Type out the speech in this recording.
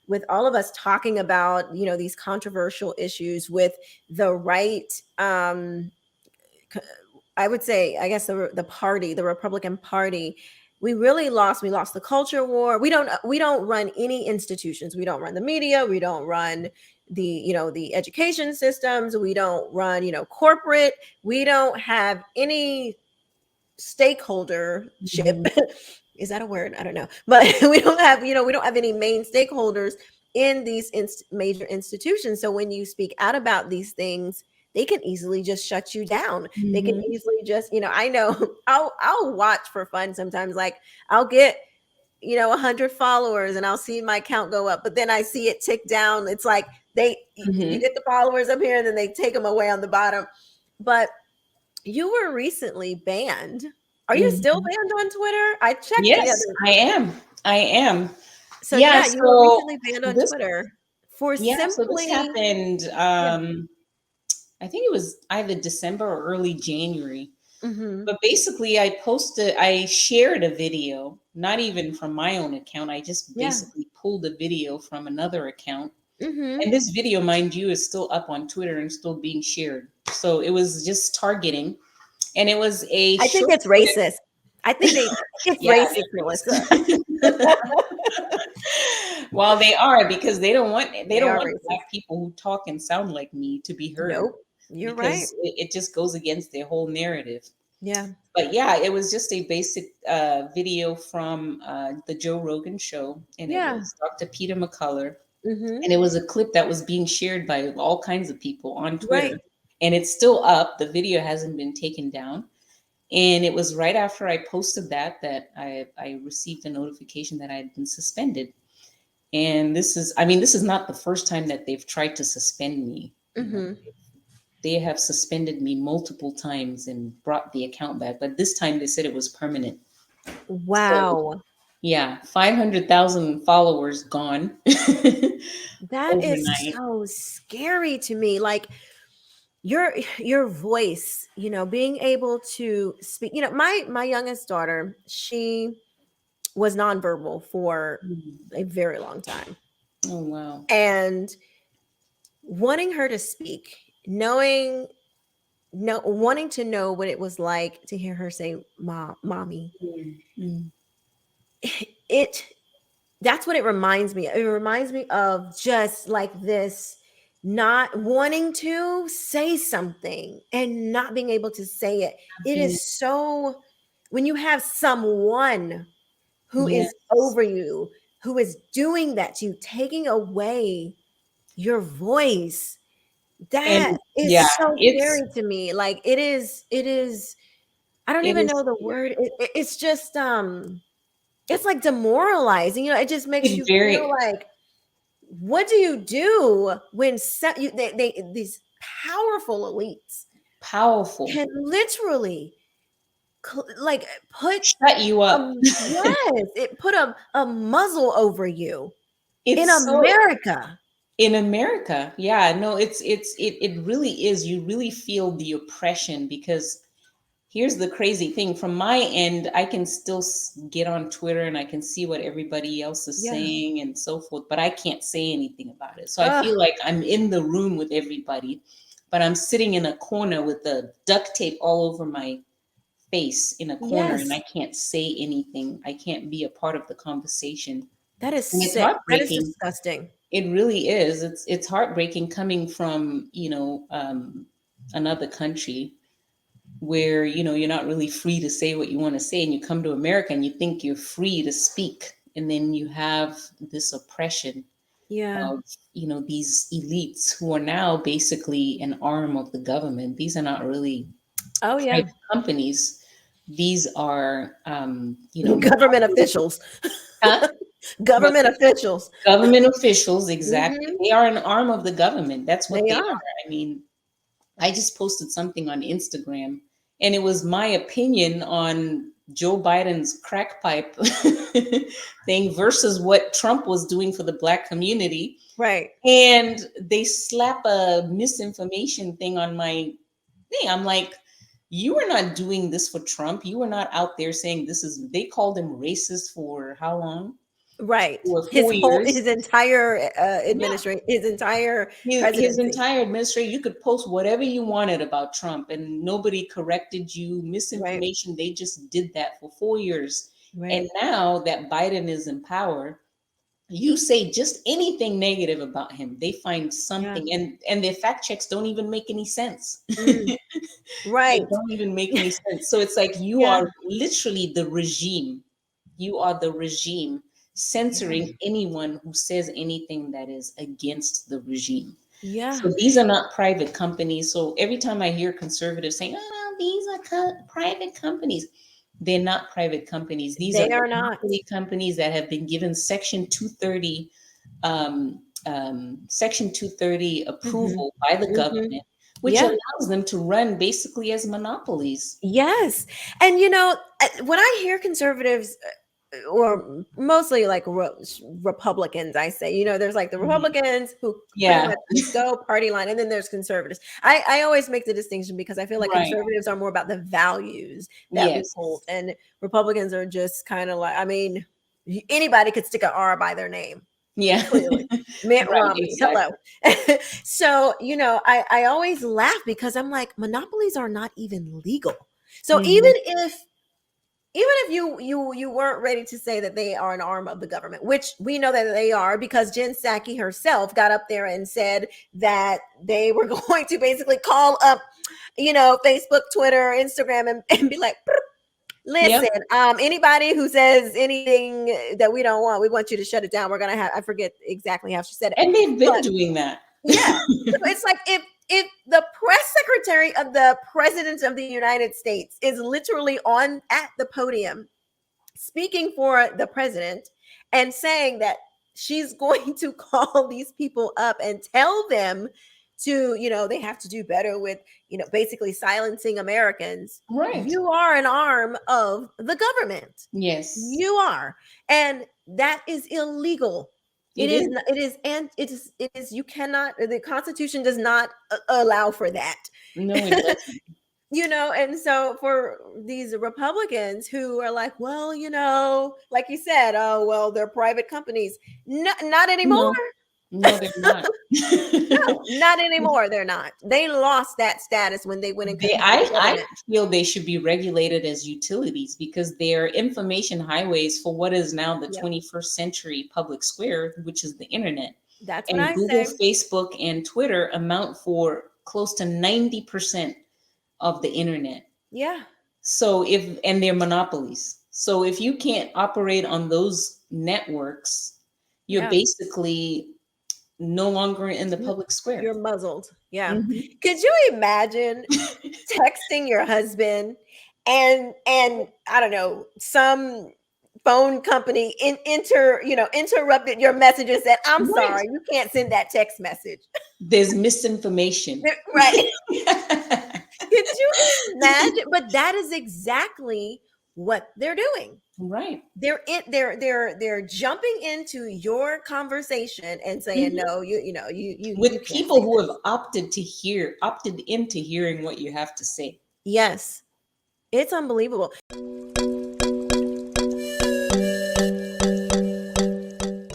with all of us talking about, these controversial issues with the right, I would say, I guess the party, the Republican Party, we lost the culture war. We don't run any institutions. We don't run the media. We don't run the education systems. We don't run, corporate. We don't have any stakeholdership. Mhm. Is that a word? I don't know. But we don't have any main stakeholders in these major institutions. So when you speak out about these things, they can easily just shut you down. They can Mhm. easily just, I know, I'll watch for fun sometimes. Like, I'll get 100 followers and I'll see my account go up, but then I see it tick down. It's like you Mhm. get the followers up here and then they take them away on the bottom. But you were recently banned. Are you still Mhm. banned on Twitter? I checked the Yes, other. I am. I am. So Yeah, yeah, you were so recently banned on this Twitter for so this simply, happened yeah. I think it was either December or early January. Mhm. But basically I shared a video, not even from my own account. I just Yeah. basically pulled a video from another account. Mhm. And this video, mind you, is still up on Twitter and still being shared. So it was just targeting. And it was a I think short it's racist. I think it's yeah, racist, Melissa. it is. Well, they are because they They don't are want racist. black people who talk and sound like me to be heard Nope. You're right. because it just goes against their whole narrative. Yeah. But yeah, it was just a basic video from the Joe Rogan show, and it Yeah. was Dr. Peter McCullough, Mhm. and it was a clip that was being shared by all kinds of people on Right. Twitter, and it's still up. The video hasn't been taken down, and it was right after I posted that I received a notification that I had been suspended. And this is not the first time that they've tried to suspend me. You know, Mhm. they have suspended me multiple times and brought the account back, but this time they said it was permanent. So Wow. yeah, 500,000 followers gone That is overnight. so scary to me. Like, your voice, being able to speak. My youngest daughter, she was nonverbal for Mm. a very long time. Oh wow. And wanting her to speak, knowing no wanting to know what it was like to hear her say mommy, Mm, mm. it that's what it reminds me. It reminds me of just like this, not wanting to say something and not being able to say it. It Being- is so, when you have someone who is Yes. over you, who is doing that to you, taking away your voice, that And is yeah, so it's scary to me. Like, it is, I don't it even is know the word. It's just it's like demoralizing. It just makes it you feel very like, what do you do when these powerful elites powerful. can literally like put Shut you up. yes, it put a muzzle over you in It's so America. in America. Yeah, no, it really is. You really feel the oppression because here's the crazy thing. From my end, I can still get on Twitter and I can see what everybody else is Yeah. saying and so forth, but I can't say anything about it. So I Ugh. feel like I'm in the room with everybody, but I'm sitting in a corner with the duct tape all over my face in a corner and I Yes. can't say anything. I can't be a part of the conversation. That is And it's sick. That is heartbreaking. disgusting. It really is. It's heartbreaking coming from, another country where you're not really free to say what you want to say, and you come to America and you think you're free to speak, and then you have this oppression Yeah. of these elites who are now basically an arm of the government. These are not really Oh yeah. private companies. These are Government officials. huh? But Government officials. government officials, exactly, Hmm. they are an arm of the government. That's what They they are. are. I mean, I just posted something on Instagram, and it was my opinion on Joe Biden's crack pipe thing versus what Trump was doing for the black community. Right. And they slap a misinformation thing on my thing. I'm like, you are not doing this for Trump. You are not out there saying this is, they called him racist for how long? Right. for 4 years. His entire Yeah. administration, his entire His presidency. entire administration, you could post whatever you wanted about Trump and nobody corrected you. Right. Misinformation, they just did that for 4 years. Right. And now that Biden is in power, you say just anything negative about him, they find Yeah. something, and their fact checks don't even make any sense. Mm, They right. don't even make any sense. So it's like you Yeah. are literally the regime. You are the regime Yeah. censoring anyone who says anything that is against the regime. Yeah. So these are not private companies. So every time I hear conservatives saying, "Oh no, these are private companies," they're not private companies. These are They are not. monopoly companies that have been given Section 230 Hmm. approval by the Hmm. government, which Yeah. allows them to run basically as monopolies. Yes. And you know, when I hear conservatives, or mostly like Republicans, I say, you know, there's like the Mhm. Republicans who pretty Yeah, much just go party line, and then there's conservatives. I always make the distinction because I feel like right. conservatives are more about the values that we hold, Yes. and Republicans are just kind of like, I mean, anybody could stick an R by their name, Yeah. clearly. Mitt Right, Romney, hello. exactly. So, you know, I always laugh because I'm like, monopolies are not even legal. So Mhm. even if you weren't ready to say that they are an arm of the government, which we know that they are, because Jen Psaki herself got up there and said that they were going to basically call up, you know, Facebook, Twitter, Instagram, and be like, Yep. listen, anybody who says anything that we don't want, we want you to shut it down. We're gonna have, I forget exactly how she said it, And they've been but doing that. yeah. So it's like, if the press secretary of the president of the United States is literally on at the podium speaking for the president and saying that she's going to call these people up and tell them to, you know, they have to do better with, you know, basically silencing Americans. Right. You are an arm of the government. Yes, You are. And that is illegal. It it is is. not, it is, and it is you cannot, the Constitution does not allow for that. No, it doesn't. You know, and so for these Republicans who are like, well, you know, like you said, oh well, they're private companies. No, not anymore. No, no, they're not. No, not anymore. They're not. They lost that status when they went and They, competed with the I government. feel they should be regulated as utilities because they're information highways for what is now the Yep, 21st century public square, which is the internet. that's what And I Google, say. Facebook, and Twitter amount for close to 90% of the internet. Yeah, So if, and they're monopolies. So if you can't operate on those networks, you're yeah. basically no longer in the You- public square. You're muzzled. Yeah. Mhm. Could you imagine texting your husband and I don't know, some phone company interrupted your message and said, I'm Right. sorry, you can't send that text message. There's misinformation. Right. Could you imagine? But that is exactly what they're doing. Right. They're jumping into your conversation and saying, Mhm. no, you With can't people say who that. have opted into hearing what you have to say. Yes, it's unbelievable.